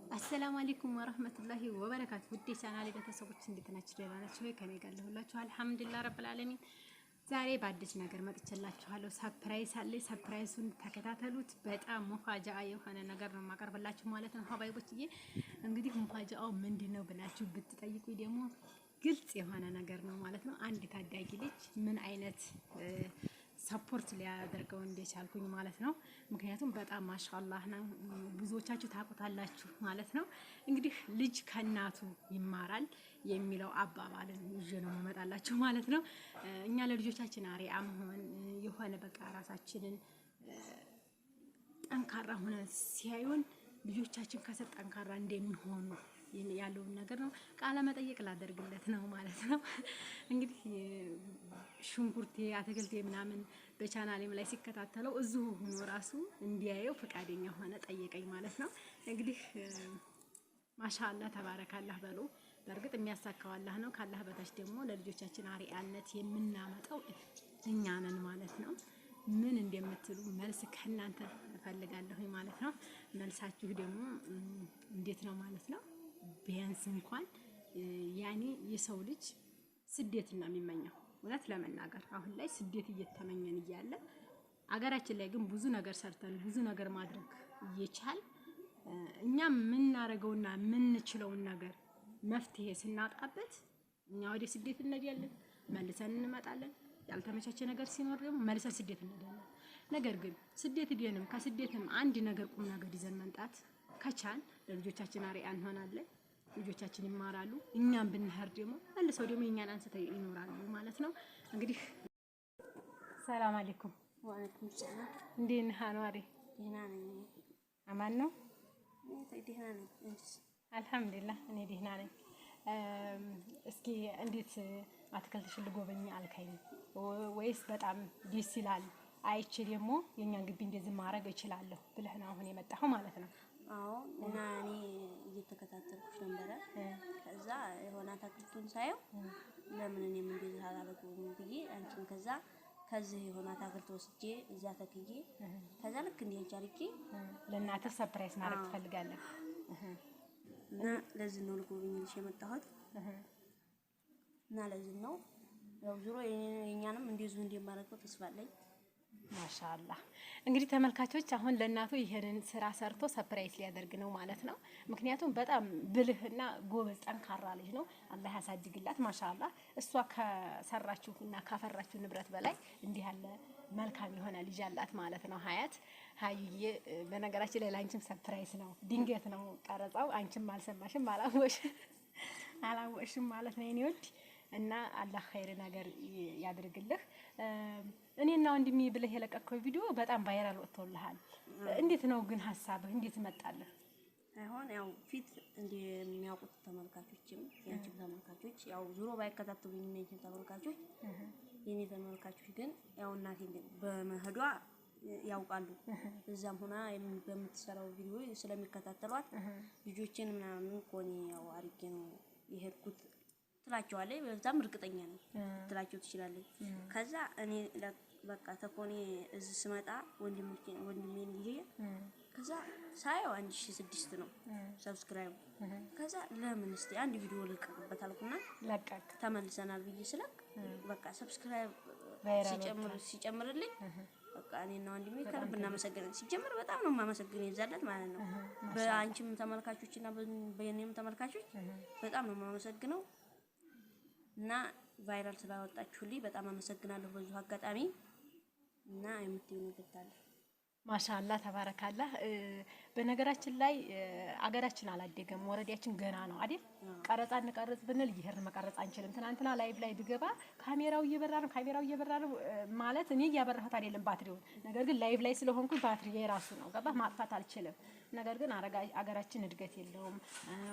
السلام عليكم ورحمة الله وبركاته. ودي ቻናሌ ቤተሰቦች እንዴት ናችሁ? ደህና ናችሁ ወይ? ከኔ ጋር ለሁላችሁ አልሐምዱሊላህ ረብል ዓለሚን። ዛሬ በአዲስ ነገር መጥቻላችኋለሁ። ሰርፕራይዝ አለ። ሰርፕራይዙን ተከታተሉት። በጣም ሙፋጃአ የሆነ ነገር ነው ማቀርብላችሁ ማለት ነው ሀባይቦችዬ። እንግዲህ ሙፋጃአው ምንድነው ብላችሁ ብትጠይቁኝ ደግሞ ግልጽ የሆነ ነገር ነው ማለት ነው። አንድ ታዳጊ ልጅ ምን አይነት ሰፖርት ሊያደርገው እንደቻልኩኝ ማለት ነው። ምክንያቱም በጣም ማሻአላህ ነው። ብዙዎቻችሁ ታውቁታላችሁ ማለት ነው። እንግዲህ ልጅ ከእናቱ ይማራል የሚለው አባባልን ይዤ ነው መመጣላችሁ ማለት ነው። እኛ ለልጆቻችን አሪያ መሆን የሆነ በቃ ራሳችንን ጠንካራ ሆነ ሲያዩን ልጆቻችን ከሰጥ ጠንካራ እንደሚሆኑ ያለውን ነገር ነው ቃለ መጠየቅ ላደርግለት ነው ማለት ነው። እንግዲህ ሽንኩርቴ አትክልቴ ምናምን በቻናሌም ላይ ሲከታተለው እዚሁ ሆኖ ራሱ እንዲያየው ፈቃደኛ ሆነ ጠየቀኝ ማለት ነው። እንግዲህ ማሻአላህ ተባረካላህ በሉ። በእርግጥ የሚያሳካው አላህ ነው። ካላህ በታች ደግሞ ለልጆቻችን አሪያነት የምናመጣው እኛ ነን ማለት ነው። ምን እንደምትሉ መልስ ከእናንተ እፈልጋለሁ ማለት ነው። መልሳችሁ ደግሞ እንዴት ነው ማለት ነው? ቢያንስ እንኳን ያኔ የሰው ልጅ ስደትና የሚመኘው እውነት ለመናገር አሁን ላይ ስደት እየተመኘን እያለ አገራችን ላይ ግን ብዙ ነገር ሰርተን ብዙ ነገር ማድረግ እየቻል እኛም የምናረገውና የምንችለውን ነገር መፍትሄ ስናጣበት እኛ ወደ ስደት እንሄዳለን፣ መልሰን እንመጣለን። ያልተመቻቸ ነገር ሲኖር ደግሞ መልሰን ስደት እንሄዳለን። ነገር ግን ስደት ቢሆንም ከስደትም አንድ ነገር ቁም ነገር ይዘን መምጣት ከቻን ለልጆቻችን አሪያ እንሆናለን። ልጆቻችን ይማራሉ። እኛም ብንሄድ ደግሞ መልሰው ደግሞ እኛን አንስተው ይኖራሉ ማለት ነው። እንግዲህ ሰላም አለይኩም። ወአለይኩም ሰላም። እንዴት ነህ አንዋሪ? ደህና ነኝ። አማን ነው? ደህና ነኝ። እንዴስ? አልሐምዱሊላህ እኔ ደህና ነኝ። እስኪ እንዴት አትክልትሽን ልጎበኝ አልከኝ ወይስ በጣም ደስ ይላል አይቼ ደግሞ የኛን ግቢ እንደዚህ ማድረግ እችላለሁ ብለህ ነው አሁን የመጣኸው ማለት ነው? አዎ። እና እኔ እየተከታተልኩሽ ነበረ። ከዛ የሆነ አትክልቱን ሳየው ለምን እኔም እንደዚህ አላደርገውም ብዬ አንቺን ከዚህ የሆነ አትክልት ወስጄ እዛ ተክዬ ከዛ ልክ እንዲህ አድርጌ ለእናትህ ሰርፕራይዝ ማድረግ ትፈልጋለህ? እና ለዚህ ነው ልጎብኝልሽ የመጣሁት። እና ለዚህ ነው ያው ዙሮ የኛንም እንደዚሁ እንደማደርገው ተስፋ አለኝ። ማሻአላህ። እንግዲህ ተመልካቾች አሁን ለእናቱ ይሄንን ስራ ሰርቶ ሰርፕራይዝ ሊያደርግ ነው ማለት ነው። ምክንያቱም በጣም ብልህና ጎበዝ ጠንካራ ልጅ ነው። አላህ ያሳድግላት ማሻአላህ። እሷ ከሰራችሁና ካፈራችሁ ንብረት በላይ እንዲህ ያለ መልካም የሆነ ልጅ አላት ማለት ነው። ሀይዬ በነገራችን ላይ ላንቺም ሰርፕራይዝ ነው። ድንገት ነው ቀረጻው። አንቺም አልሰማሽም አላወቅሽም ማለት ነው የኔ ወድ እና አላህ ኸይር ነገር ያድርግልህ። እኔና ወንድሜ ብለህ የለቀቀው ቪዲዮ በጣም ቫይራል ወጥቶልሃል። እንዴት ነው ግን ሀሳብህ እንዴት መጣልህ? አይሆን ያው ፊት እንደሚያውቁት ተመልካቾችም ያንቺም ተመልካቾች ያው ዙሮ ባይከታተሉኝ እነዚህ ተመልካቾች የኔ ተመልካቾች ግን ያው እናቴ በመሄዷ ያውቃሉ። እዛም ሆና በምትሰራው ቪዲዮ ስለሚከታተሏት ልጆችን ምናምን ኮኒ ያው አርጌ ነው የሄድኩት ትላቸዋለች። በዛም እርግጠኛ ነኝ ትላቸው ትችላለች። ከዛ እኔ በቃ ተኮኔ እዚህ ስመጣ ወንድሜን ይዤ ከዛ ሳየው 1006 ነው ሰብስክራይብ። ከዛ ለምን እስቲ አንድ ቪዲዮ ልቀቅበት አልኩና ለቀቅ ተመልሰናል ብዬ ስለቅ በቃ ሰብስክራይብ ሲጨምርልኝ በቃ እኔና ወንድሜ ከልብ እናመሰግናለን። ሲጀምር በጣም ነው የማመሰግነው ይዛለት ማለት ነው። በአንቺም ተመልካቾችና በእኔም ተመልካቾች በጣም ነው የማመሰግነው። እና ቫይራል ስላወጣችሁልኝ በጣም አመሰግናለሁ በዚሁ አጋጣሚ። እና የምትይው ነገር ታለ ማሻአላህ ተባረካላህ። በነገራችን ላይ አገራችን አላደገም፣ ወረዳችን ገና ነው አይደል? ቀረጻ እንቀርጽ ብንል ይሄርን መቀረጽ አንችልም። ትናንትና ላይቭ ላይ ብገባ ካሜራው እየበራ ነው ማለት እኔ እያበራሁት አይደለም ባትሪውን። ነገር ግን ላይቭ ላይ ስለሆንኩ ባትሪ የራሱ ነው ገባ ማጥፋት አልችልም። ነገር ግን አገራችን እድገት የለውም፣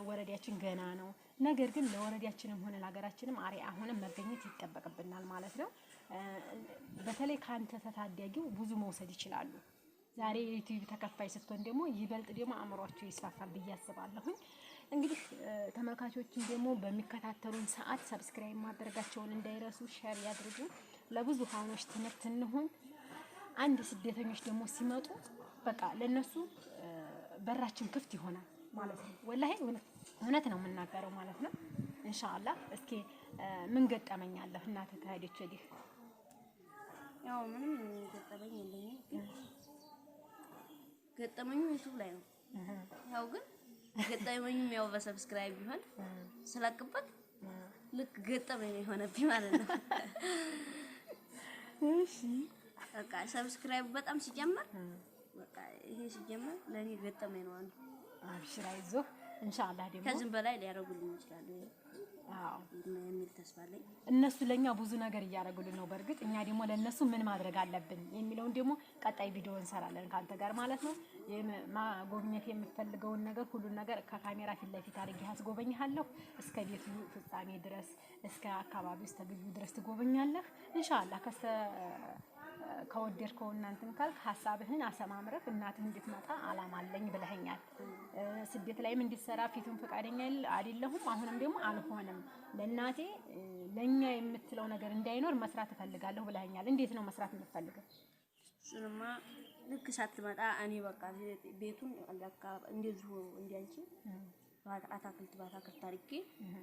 ወረዳችን ገና ነው። ነገር ግን ለወረዳችንም ሆነ ለሀገራችንም አሪያ ሆነን መገኘት ይጠበቅብናል ማለት ነው። በተለይ ካንተ ተታዳጊው ብዙ መውሰድ ይችላሉ። ዛሬ ዩቲዩብ ተከፋይ ስትሆን ደግሞ ይበልጥ ደግሞ አእምሯቸው ይስፋፋል ብዬ አስባለሁ። እንግዲህ ተመልካቾችን ደግሞ በሚከታተሉን ሰዓት ሰብስክራይብ ማድረጋቸውን እንዳይረሱ፣ ሼር ያድርጉ። ለብዙሃኖች ትምህርት እንሁን። አንድ ስደተኞች ደግሞ ሲመጡ በቃ ለነሱ በራችን ክፍት ይሆናል። ማለት ነው። ወላሂ እውነት ነው የምናገረው ማለት ነው። ኢንሻአላህ እስኪ ምን ገጠመኛለህ እናትህ ከሄደች ወዲህ? ያው ምንም ገጠመኝ የለኝም። ገጠመኙ ዩቲዩብ ላይ ነው። ያው ግን ገጠመኙም ያው በሰብስክራይብ ቢሆን ስለቅበት ልክ ገጠመኝ ነው የሆነብኝ ማለት ነው። እሺ በቃ ሰብስክራይብ በጣም ሲጀምር በቃ ይሄ ሲጀምር ለኔ ገጠመኝ ነው አንዱ። አብሽር አይዞህ ኢንሻአላህ ደግሞ ከዚህም በላይ ሊያደርጉልኝ ይችላሉ። አዎ የሚል ተስፋ አለኝ። እነሱ ለኛ ብዙ ነገር እያደረጉልን ነው። በእርግጥ እኛ ደግሞ ለነሱ ምን ማድረግ አለብን የሚለውን ደግሞ ቀጣይ ቪዲዮ እንሰራለን ካንተ ጋር ማለት ነው። ማጎብኘት የምፈልገውን ነገር ሁሉን ነገር ከካሜራ ፊት ለፊት አድርጌ አስጎበኝሃለሁ። እስከ ቤቱ ፍጻሜ ድረስ እስከ አካባቢው እስከ ግቢው ድረስ ትጎበኛለህ ኢንሻአላህ። ከወደድከው እናንተን ካልክ ሐሳብህን አሰማምረህ እናትህ እንድትመጣ አላማ አለኝ ብለኸኛል። ስደት ላይም እንድትሰራ ፊቱን ፈቃደኛ አይደለሁም። አሁንም ደግሞ አልሆነም ለእናቴ ለኛ የምትለው ነገር እንዳይኖር መስራት እፈልጋለሁ ብለኸኛል። እንዴት ነው መስራት የምትፈልገው? እሱንማ ልክ ሳትመጣ እኔ በቃ ቤቱን አላካ እንደዚሁ እንዲያንቺ አታክልት አድርጌ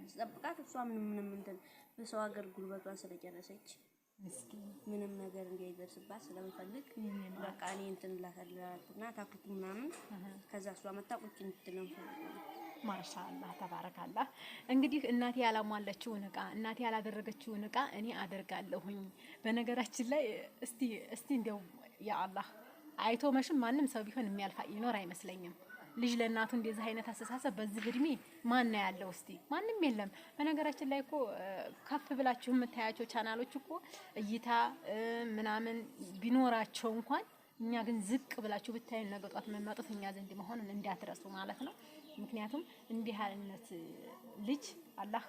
ስጠብቃት እሷ ምንም እንትን በሰው ሀገር ጉልበቷን ስለጨረሰች ምንም ነገር እንዳይደርስባት ስለምፈልግ በቃ እኔ እንትን ላታላትና አታክልቱ ምናምን ከዛ እሷ መጣ ቁጭ እንድትለው ማሻአላህ ተባረካላህ። እንግዲህ እናቴ ያላሟለችውን እቃ እናቴ ያላደረገችውን እቃ እኔ አደርጋለሁኝ። በነገራችን ላይ እስቲ እንደው ያ አላህ አይቶ መሽም ማንም ሰው ቢሆን የሚያልፋ ይኖር አይመስለኝም። ልጅ ለእናቱ እንደዚህ አይነት አስተሳሰብ በዚህ እድሜ ማን ነው ያለው? እስቲ ማንም የለም። በነገራችን ላይ እኮ ከፍ ብላችሁ የምታያቸው ቻናሎች እኮ እይታ ምናምን ቢኖራቸው እንኳን እኛ ግን ዝቅ ብላችሁ ብታዩ ነገ ጧት መመጡት እኛ ዘንድ መሆኑን እንዳትረሱ ማለት ነው። ምክንያቱም እንዲህ አይነት ልጅ አላህ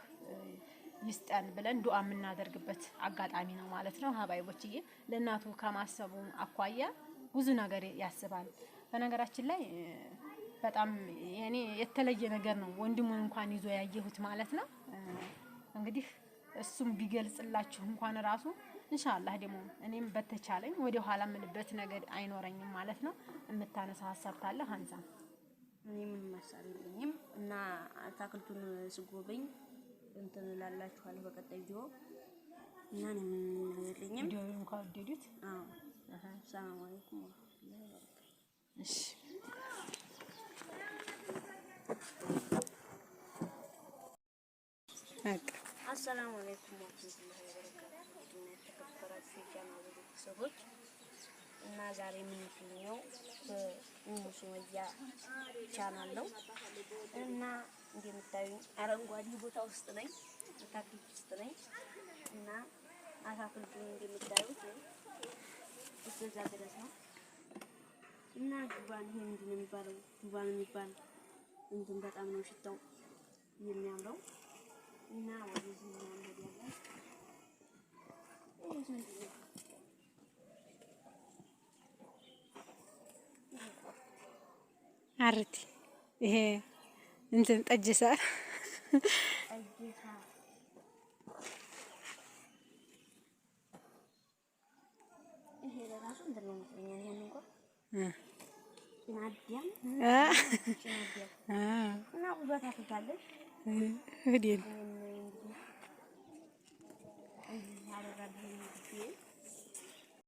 ይስጠን ብለን ዱዓ የምናደርግበት አጋጣሚ ነው ማለት ነው። ሀባይቦችዬ ለእናቱ ከማሰቡ አኳያ ብዙ ነገር ያስባል። በነገራችን ላይ በጣም የኔ የተለየ ነገር ነው ወንድሙን እንኳን ይዞ ያየሁት ማለት ነው። እንግዲህ እሱም ቢገልጽላችሁ እንኳን ራሱ ኢንሻአላህ ደግሞ እኔም በተቻለኝ ወደ ኋላ ምልበት ነገር አይኖረኝም ማለት ነው። የምታነሳ ሀሳብ ካለ አንሳ። እኔ ምንም ሀሳብ የለኝም እና አታክልቱን ስጎበኝ እንትን እላላችኋለሁ በቀጣይ ቪዲዮ እና እኔ ምንም የለኝም። ቪዲዮውን እንኳን ወደዱት። አዎ ሰላም አለይኩም ወራህመቱላሂ ወበረካቱህ። እሺ አሰላሙ አለይኩም ወራህመቱላሂ ወበረካቱህ። የተከበራችሁ የቻናሌ ቤተሰቦች እና ዛሬ የምንገኘው በኡሙ ሱመያ ቻናል ነው እና እንደምታዩኝ አረንጓዴ ቦታ ውስጥ ነኝ፣ አታክልት ውስጥ ነኝ እና አታክልቱን እንደምታዩት እስከዛ ድረስ ነው እና ዱባን ይሄ ምንድን ነው የሚባለው? ዱባን የሚባል እንትን በጣም ነው ሽታው የሚያምረው እና ወደዚህ ነው ያለው። አርቲ ይሄ እንትን ጠጅሳ ይሄ ለራሱ እንትን ነው መስለኛል። ይሄን እንኳን ጭናዲያም እና ውበት አትታለች እዲን